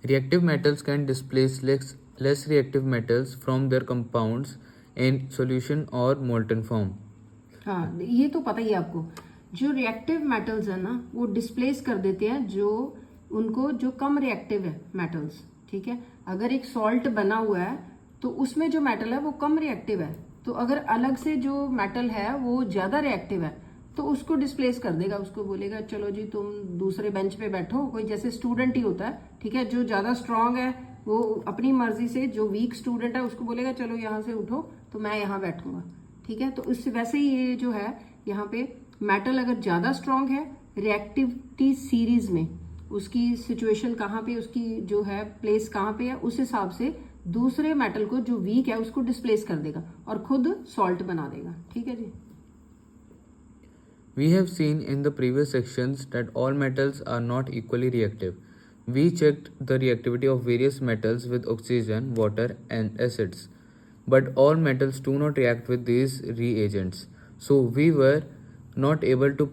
Reactive metals can displace less reactive metals from their compounds in solution or molten form. हाँ, ये तो पता ही है आपको। जो रिएक्टिव मेटल्स है ना वो डिस्प्लेस कर देते हैं जो कम रिएक्टिव है मेटल्स। ठीक है, अगर एक सॉल्ट बना हुआ है तो उसमें जो मेटल है वो कम रिएक्टिव है, तो अगर अलग से जो मेटल है वो ज्यादा रिएक्टिव है तो उसको डिस्प्लेस कर देगा, उसको बोलेगा चलो जी तुम दूसरे बेंच पे बैठो। कोई जैसे स्टूडेंट ही होता है, ठीक है, जो ज्यादा स्ट्रांग है वो अपनी मर्जी से, जो वीक स्टूडेंट है उसको बोलेगा चलो यहाँ से उठो तो मैं यहाँ बैठूंगा। ठीक है, तो इससे वैसे ही ये जो है यहाँ पे मेटल अगर ज्यादा स्ट्रांग है रिएक्टिविटी सीरीज में, उसकी सिचुएशन कहाँ पे, उसकी जो है प्लेस कहाँ पे है, उस हिसाब से दूसरे मेटल को जो वीक है उसको डिस्प्लेस कर देगा और खुद सॉल्ट बना देगा। ठीक है जी। We have seen in the previous sections that all metals are not equally reactive. We checked the reactivity of various metals with oxygen, water, and acids. But all metals do not react with these reagents. So we were not able to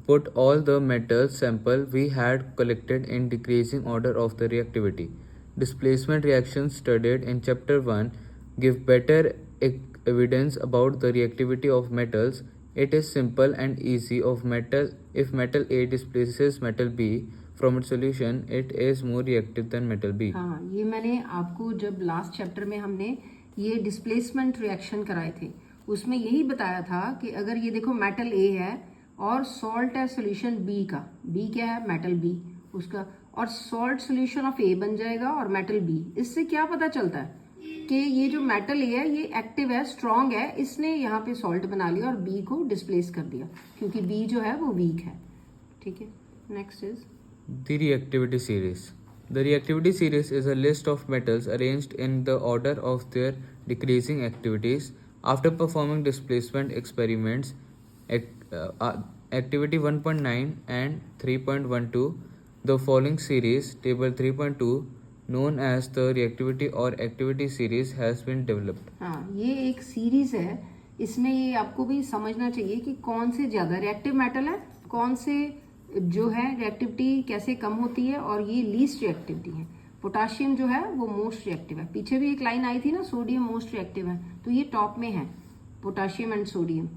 put all the metal sample we had collected in decreasing order of the reactivity. Displacement reactions studied in chapter 1 give better evidence about the reactivity of metals. It is simple and easy of metal. If metal A displaces metal B from its solution, it is more reactive than metal B. हाँ, ये मैंने आपको जब last chapter में हमने ये displacement reaction कराए थे उसमें यही बताया था कि अगर ये देखो मेटल ए है और सॉल्ट है सोल्यूशन बी का, बी क्या है मेटल बी उसका, और सॉल्ट सोल्यूशन ऑफ ए बन जाएगा और मेटल बी। इससे क्या पता चलता है कि ये जो मेटल ए है ये एक्टिव है, स्ट्रांग है, इसने यहाँ पे सॉल्ट बना लिया और बी को डिस्प्लेस कर दिया क्योंकि बी जो है वो वीक है। ठीक है, next is The reactivity series. The reactivity series is a list of metals arranged in the order of their decreasing activities. After performing displacement experiments, activity 1.9 and 3.12, the following series, table 3.2, known as the reactivity or activity series, has been developed. हाँ, ये एक series है, इसमें ये आपको भी समझना चाहिए कि कौन से ज्यादा रिएक्टिव मेटल है, कौन से जो है रिएक्टिविटी कैसे कम होती है और ये लीस्ट रिएक्टिविटी है। पोटाशियम जो है वो मोस्ट रिएक्टिव है, पीछे भी एक लाइन आई थी ना सोडियम मोस्ट रिएक्टिव है, तो ये टॉप में है पोटाशियम एंड सोडियम।